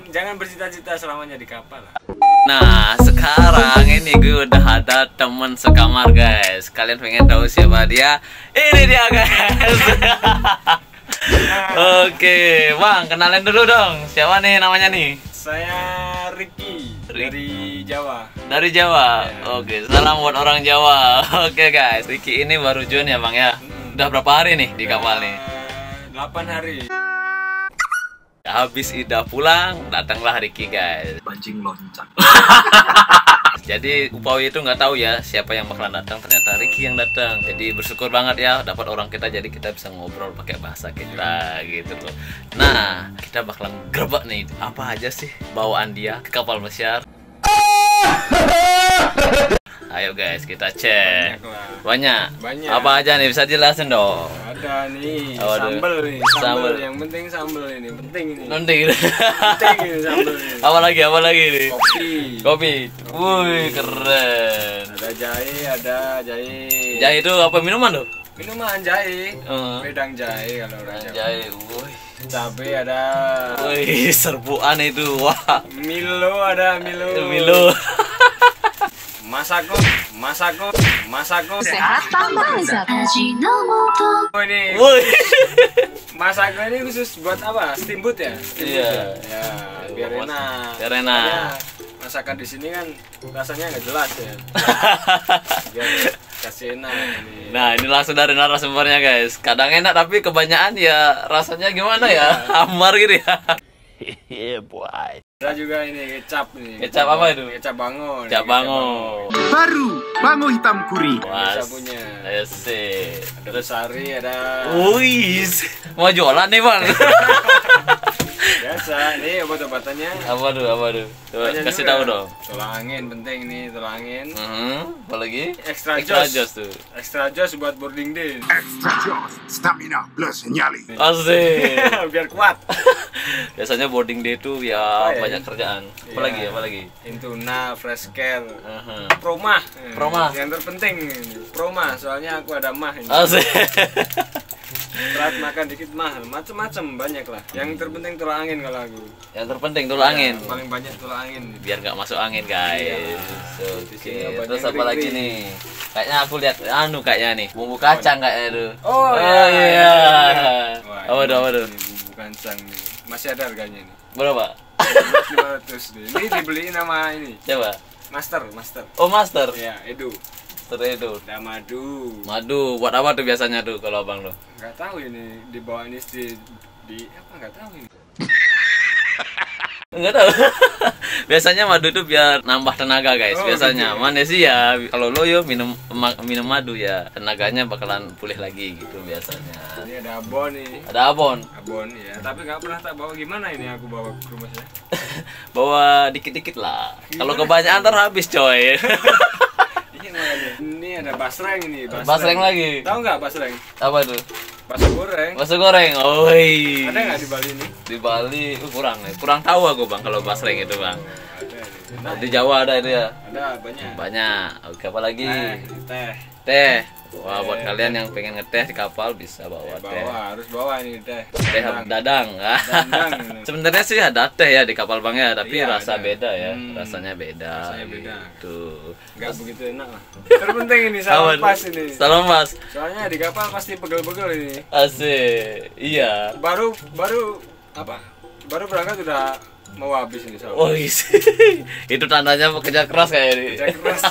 Jangan bercita-cita selamanya di kapal lah. Nah, sekarang ini gue udah ada temen sekamar guys. Kalian pengen tahu siapa dia? Ini dia guys. Oke, Bang, kenalin dulu dong. Siapa nih namanya nih? Saya Ricky dari Jawa. Dari Jawa. Oke, salam buat orang Jawa. Oke guys, Ricky ini baru join ya Bang ya. Udah berapa hari nih di kapal nih? 8 hari. Habis Ida pulang, datanglah Ricky guys. Pancing loncak. Jadi Upawi itu nggak tahu ya siapa yang bakalan datang, ternyata Ricky yang datang. Jadi bersyukur banget ya dapat orang kita, jadi kita bisa ngobrol pakai bahasa kita gitu loh. Nah, kita bakalan grebek nih apa aja sih bawaan dia ke kapal pesiar. Ayo guys, kita cek. Banyak. Apa aja nih, bisa jelasin dong? Ada nih, Waduh. sambel nih. Sambel. Yang penting sambel ini, penting ini. Penting. Penting ini sambel ini. Apa lagi nih? Kopi. Kopi. Wih, keren. Ada jahe. Jahe itu apa minuman tuh? Minuman jahe. Hmm. Wedang jahe kalau orang Jawa. Jahe. Wih. Cabe ada. Wih, serbuan itu. Wah. Milo ada, Milo. Masako. Sehat tambah lezat. Ajinomoto. Oh ini. Wih. Masako ini khusus buat apa? Steamboat ya? Iya. Ya, biar enak. Biar enak. Makanya masakan di sini kan rasanya nggak jelas ya. Biar kasih enak ini. Nah, ini langsung dari narasumbernya guys. Kadang enak tapi kebanyakan ya rasanya gimana ya? Hambar gitu ya. Iya, boy. Ada juga ini kecap nih. Kecap apa itu? Kecap bango. Kecap bango. Baru bango hitam kuri. Bisa punya. Ayo sih. Terus sari ada. Wih, mau jualan nih bang? Biasa, ini obat-obatannya. Apa tuh? Coba Banyak kasih juga. tahu dong. Tulang angin penting nih, tulang angin. Apa lagi? Extra Joss joss. tuh. Extra joss buat boarding day. Extra Jaws, stamina plus nyali. Asik. Biar kuat. Biasanya boarding day tuh ya Oh, iya. banyak kerjaan. Iya. Apa lagi? Intuna, fresh care. Aha. Promah. Promah. Yang terpenting ini. Promah, soalnya aku ada mah ini. Asik. Berat makan dikit mah, macem-macem banyak lah. Yang terpenting tulang angin kalau aku. Yang terpenting tulang angin. Ya, paling banyak tulang angin. Biar nggak masuk angin guys. Iya. So, Di sini oke. banyak Terus apa lagi kering-kering. nih? Kayaknya aku lihat kayaknya nih bumbu kacang kayaknya tuh. Oh, iya. Wah, Apa tuh? ini bumbu kacang nih. Masih ada harganya nih. Berapa? 500 nih. Ini dibeliin sama ini. Coba. Master. Oh, master. Ya, Edu. Master itu. Ada madu. Madu buat apa tuh biasanya tuh kalau abang tuh? Nggak tahu ini dibawa ini di apa nggak tahu ini. Enggak tahu. Biasanya madu tuh biar nambah tenaga guys. Oh, Biasanya gitu. mana sih ya kalau lo yo minum madu ya tenaganya bakalan pulih lagi gitu biasanya. Ini ada abon nih. Ada abon. Abon ya. Tapi nggak pernah tak bawa gimana ini aku bawa ke rumah saya. Bawa dikit-dikit lah. Kalau kebanyakan ntar habis coy. Iya makanya. Ini ada basreng ini. Basreng lagi. Tahu nggak basreng? Apa tuh? Bakso goreng. Bakso goreng. Oi. Ada nggak di Bali ini? Di Bali kurang tahu aku bang kalau basreng itu bang. Ada. Nah, di Jawa ada itu ya. Ada banyak. Banyak. Oke, apa lagi? Teh. Teh. Wah, buat kalian yang pengen ngeteh di kapal bisa bawa teh. Harus bawa ini teh. Teh dadang. Dadang. Sebenarnya sih ada teh ya di kapal bang ya, tapi Iya, rasa ada. beda ya. Rasanya beda. Rasanya beda. Tuh. Nggak begitu enak lah. Terpenting ini salam pas ini. Salam mas. Soalnya di kapal pasti pegel-pegel ini. Asik. Iya. Baru apa? Baru berangkat udah mau habis ini salam. Oh, itu tandanya pekerja keras kayak ini. Kerja keras.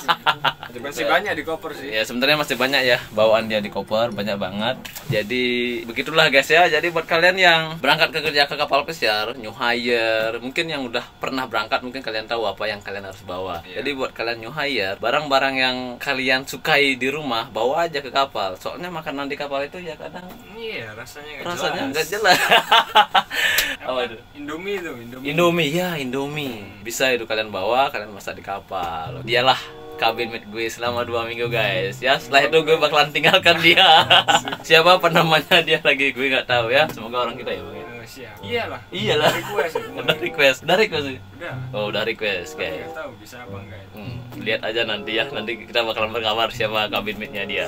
Masih banyak di koper sih. Ya sebenarnya masih banyak ya bawaan dia di koper, banyak banget. Jadi begitulah guys ya. Jadi buat kalian yang berangkat ke kerja ke kapal pesiar, new hire, mungkin yang udah pernah berangkat mungkin kalian tahu apa yang kalian harus bawa. Iya. Jadi buat kalian new hire, barang-barang yang kalian sukai di rumah bawa aja ke kapal. Soalnya makanan di kapal itu ya kadang Iya, rasanya nggak jelas. Apa itu? Indomie itu, Indomie ya, Indomie. Bisa itu kalian bawa, kalian masak di kapal. Dialah kabin mate gue selama 2 minggu guys ya. Setelah itu gue bakalan tinggalkan dia. Siapa penamanya dia lagi gue nggak tahu ya. Semoga orang kita ya bang. Siap. Iyalah. Iyalah. Request ya. Udah request sih. Udah. Oh udah request Nggak guys. tahu bisa apa enggak. Lihat aja nanti ya. Nanti kita bakalan berkabar siapa kabin mate-nya dia.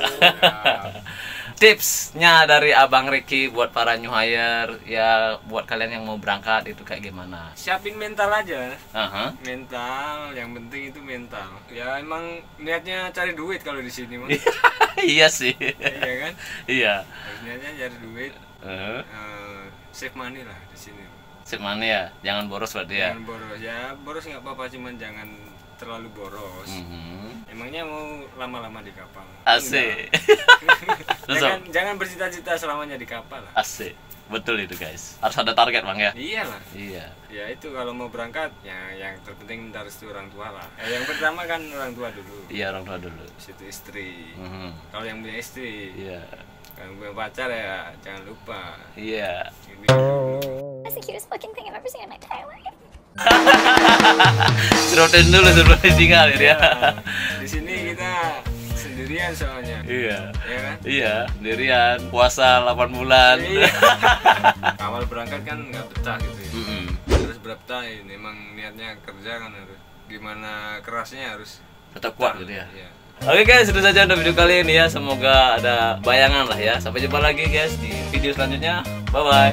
tipsnya dari Abang Ricky buat para new hire ya, buat kalian yang mau berangkat itu kayak gimana? Siapin mental aja. Aha. Mental, yang penting itu mental. Ya emang niatnya cari duit kalau di sini mah. Iya sih. Iya kan? Iya. Niatnya cari duit. Save money lah di sini. Sip mana ya? Jangan boros berarti ya. Jangan boros. Ya boros nggak apa-apa, cuman jangan terlalu boros. Emangnya mau lama-lama di kapal? Asik. Jangan bercita-cita selamanya di kapal lah. Asik. Betul itu guys. Harus ada target Bang ya. Iyalah. Iya. Ya itu kalau mau berangkat ya yang terpenting minta restu orang tua lah. Yang pertama kan orang tua dulu. Iya, orang tua dulu. Situ istri. Mhm. Kalau yang punya istri. Iya. Kalau punya pacar ya jangan lupa. Iya. Ini That's the cutest fucking thing I've ever seen in my entire life. Serotin dulu sebelum ditinggal ya. Di sini kita sendirian soalnya. Iya. Ya kan? Iya, sendirian, puasa 8 bulan. Iya. Awal berangkat kan nggak betah gitu ya. Terus berapa ini emang niatnya kerja kan harus gimana kerasnya harus Tetap kuat gitu ya. Iya. Oke guys, itu saja untuk video kali ini ya. Semoga ada bayangan lah ya. Sampai jumpa lagi guys di video selanjutnya. Bye bye.